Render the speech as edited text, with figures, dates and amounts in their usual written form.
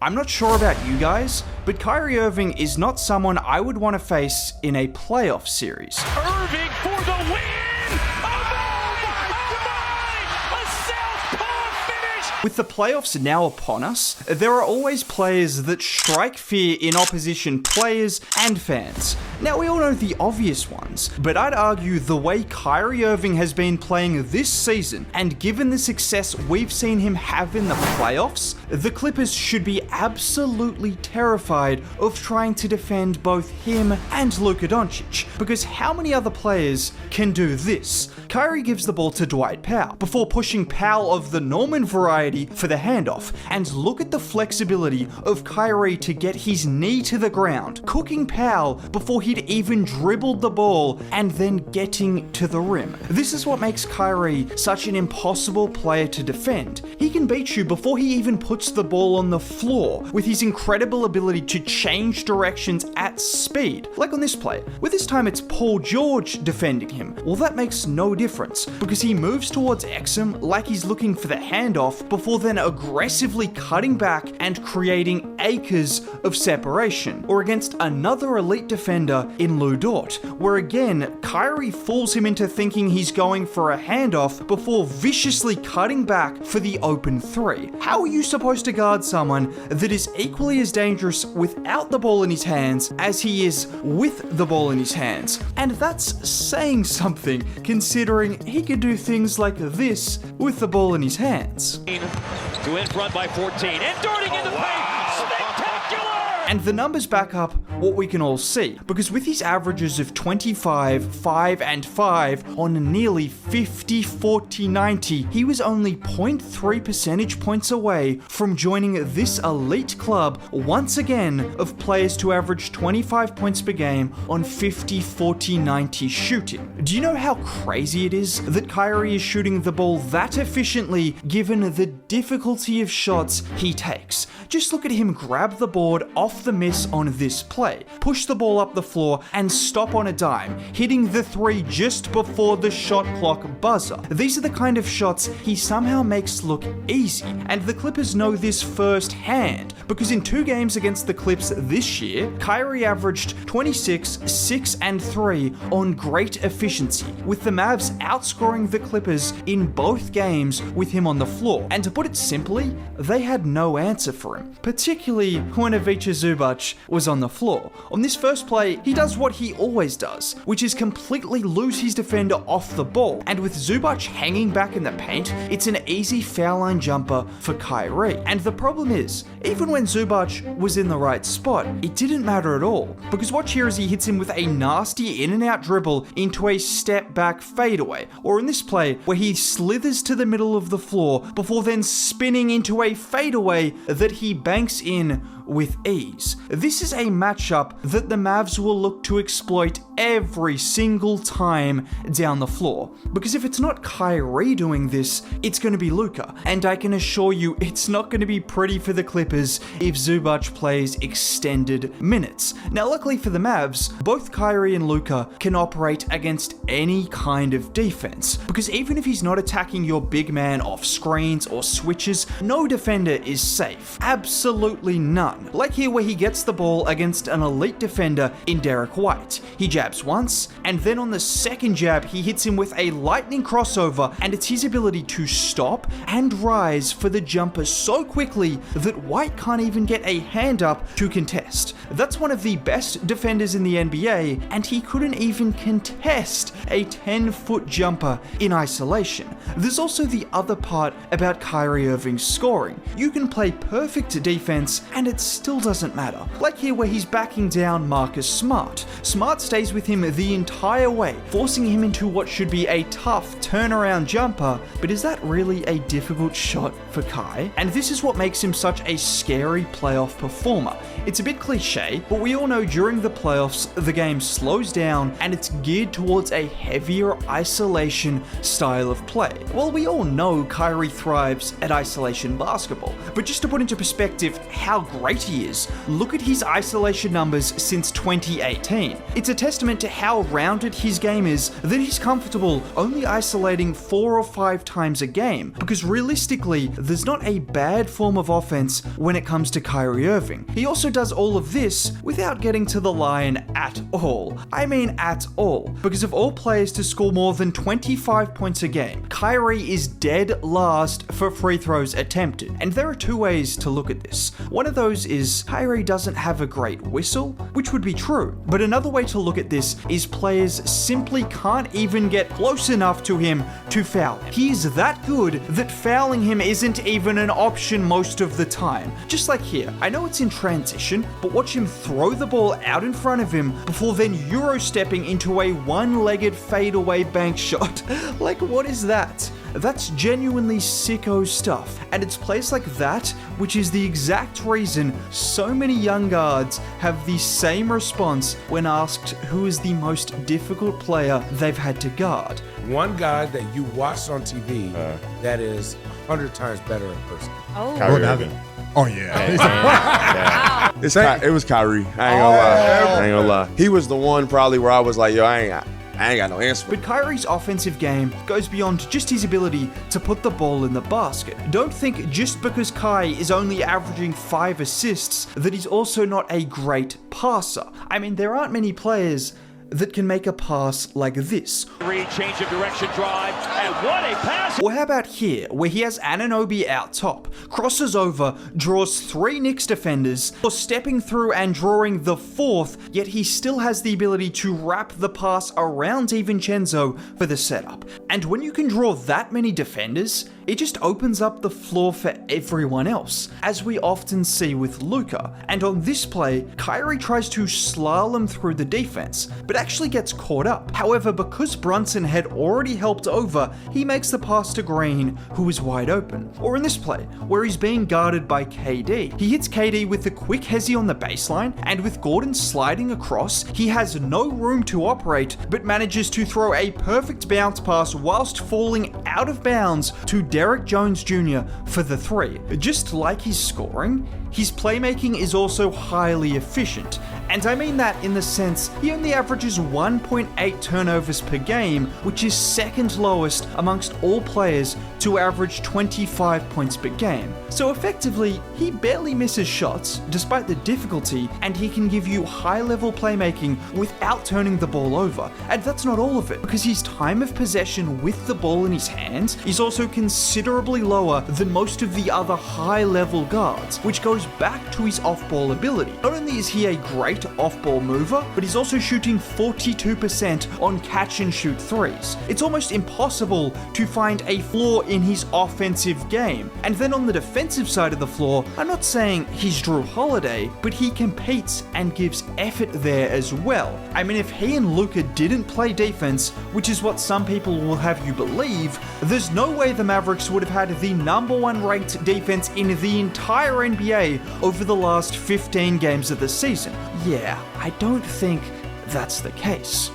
I'm not sure about you guys, but Kyrie Irving is not someone I would want to face in a playoff series. Irving for the win! With the playoffs now upon us, there are always players that strike fear in opposition players and fans. Now, we all know the obvious ones, but I'd argue the way Kyrie Irving has been playing this season, and given the success we've seen him have in the playoffs, the Clippers should be absolutely terrified of trying to defend both him and Luka Doncic, because how many other players can do this? Kyrie gives the ball to Dwight Powell before pushing Powell of the Norman variety for the handoff, and look at the flexibility of Kyrie to get his knee to the ground, cooking Powell before he'd even dribbled the ball and then getting to the rim. This is what makes Kyrie such an impossible player to defend. He can beat you before he even puts the ball on the floor with his incredible ability to change directions at speed. Like on this play, where this time it's Paul George defending him. Well, that makes no difference because he moves towards Exum like he's looking for the handoff before then aggressively cutting back and creating acres of separation. Or against another elite defender in Lou Dort, where again, Kyrie fools him into thinking he's going for a handoff before viciously cutting back for the open three. How are you supposed to guard someone that is equally as dangerous without the ball in his hands as he is with the ball in his hands? And that's saying something, considering he could do things like this with the ball in his hands. To in front by 14, and darting in the paint, spectacular! And the numbers back up what we can all see, because with his averages of 25, 5, and 5 on nearly 50, 40, 90, he was only 0.3 percentage points away from joining this elite club once again of players to average 25 points per game on 50, 40, 90 shooting. Do you know how crazy it is that Kyrie is shooting the ball that efficiently given the difficulty of shots he takes? Just look at him grab the board off the miss on this play, push the ball up the floor, and stop on a dime, hitting the three just before the shot clock buzzer. These are the kind of shots he somehow makes look easy, and the Clippers know this firsthand, because in 2 games against the Clips this year, Kyrie averaged 26, 6, and 3 on great efficiency, with the Mavs outscoring the Clippers in both games with him on the floor. And to put it simply, they had no answer for him, particularly when Ivica Zubac was on the floor. On this first play, he does what he always does, which is completely lose his defender off the ball, and with Zubac hanging back in the paint, it's an easy foul line jumper for Kyrie. And the problem is, even when Zubac was in the right spot, it didn't matter at all, because watch here as he hits him with a nasty in and out dribble into a step back fadeaway, or in this play where he slithers to the middle of the floor before then spinning into a fadeaway that he banks in with ease. This is a matchup that the Mavs will look to exploit every single time down the floor, because if it's not Kyrie doing this, it's going to be Luka, and I can assure you it's not going to be pretty for the Clippers if Zubac plays extended minutes. Now, luckily for the Mavs, both Kyrie and Luka can operate against any kind of defense, because even if he's not attacking your big man off screens or switches, no defender is safe. Absolutely none. Like here where he gets the ball against an elite defender in Derek White. He jabs once, and then on the second jab, he hits him with a lightning crossover, and it's his ability to stop and rise for the jumper so quickly that White can't even get a hand up to contest. That's one of the best defenders in the NBA, and he couldn't even contest a 10-foot jumper in isolation. There's also the other part about Kyrie Irving's scoring. You can play perfect defense, and it still doesn't matter. Like here where he's backing down Marcus Smart. Smart stays with him the entire way, forcing him into what should be a tough turnaround jumper, but is that really a difficult shot for Kai? And this is what makes him such a scary playoff performer. It's a bit cliche, but we all know during the playoffs, the game slows down and it's geared towards a heavier isolation style of play. Well, we all know Kyrie thrives at isolation basketball, but just to put into perspective how great great he is, look at his isolation numbers since 2018. It's a testament to how rounded his game is that he's comfortable only isolating 4 or 5 times a game, because realistically, there's not a bad form of offense when it comes to KYRIE Irving. He also does all of this without getting to the line at all. I mean at all, because of all players to score more than 25 points a game, KYRIE is dead last for free throws attempted. And there are 2 ways to look at this. One of those is KYRIE doesn't have a great whistle, which would be true, but another way to look at this is players simply can't even get close enough to him to foul him. He's that good that fouling him isn't even an option most of the time. Just like here, I know it's in transition, but watch him throw the ball out in front of him before then Euro-stepping into a one-legged fadeaway bank shot. Like, what is that? That's genuinely sicko stuff, and it's plays like that which is the exact reason so many young guards have the same response when asked who is the most difficult player they've had to guard. One guy that you watched on TV that is 100 times better in person. KYRIE Irving. Oh yeah. Wow. It was KYRIE. I ain't gonna lie. He was the one probably where I was like, yo, I ain't got no answer. But KYRIE's offensive game goes beyond just his ability to put the ball in the basket. Don't think just because Kai is only averaging 5 assists that he's also not a great passer. I mean, there aren't many players that can make a pass like this. Change of direction drive, and what a pass! Or how about here, where he has Anunoby out top, crosses over, draws 3 Knicks defenders, or stepping through and drawing the 4th, yet he still has the ability to wrap the pass around DiVincenzo for the setup. And when you can draw that many defenders, it just opens up the floor for everyone else, as we often see with Luka. And on this play, KYRIE tries to slalom through the defense, but actually gets caught up. However, because Brunson had already helped over, he makes the pass to Green, who is wide open. Or in this play, where he's being guarded by KD. He hits KD with a quick hezzy on the baseline, and with Gordon sliding across, he has no room to operate, but manages to throw a perfect bounce pass whilst falling out of bounds to Derrick Jones Jr. for the 3. Just like his scoring, his playmaking is also highly efficient, and I mean that in the sense he only averages 1.8 turnovers per game, which is second lowest amongst all players to average 25 points per game. So effectively, he barely misses shots despite the difficulty, and he can give you high-level playmaking without turning the ball over. And that's not all of it, because his time of possession with the ball in his hands is also considerably lower than most of the other high-level guards, which goes back to his off-ball ability. Not only is he a great off-ball mover, but he's also shooting 42% on catch-and-shoot threes. It's almost impossible to find a flaw in his offensive game. And then on the defensive side of the floor, I'm not saying he's Drew Holiday, but he competes and gives effort there as well. I mean, if he and Luka didn't play defense, which is what some people will have you believe, there's no way the Mavericks would have had the #1 ranked defense in the entire NBA over the last 15 games of the season. Yeah, I don't think that's the case.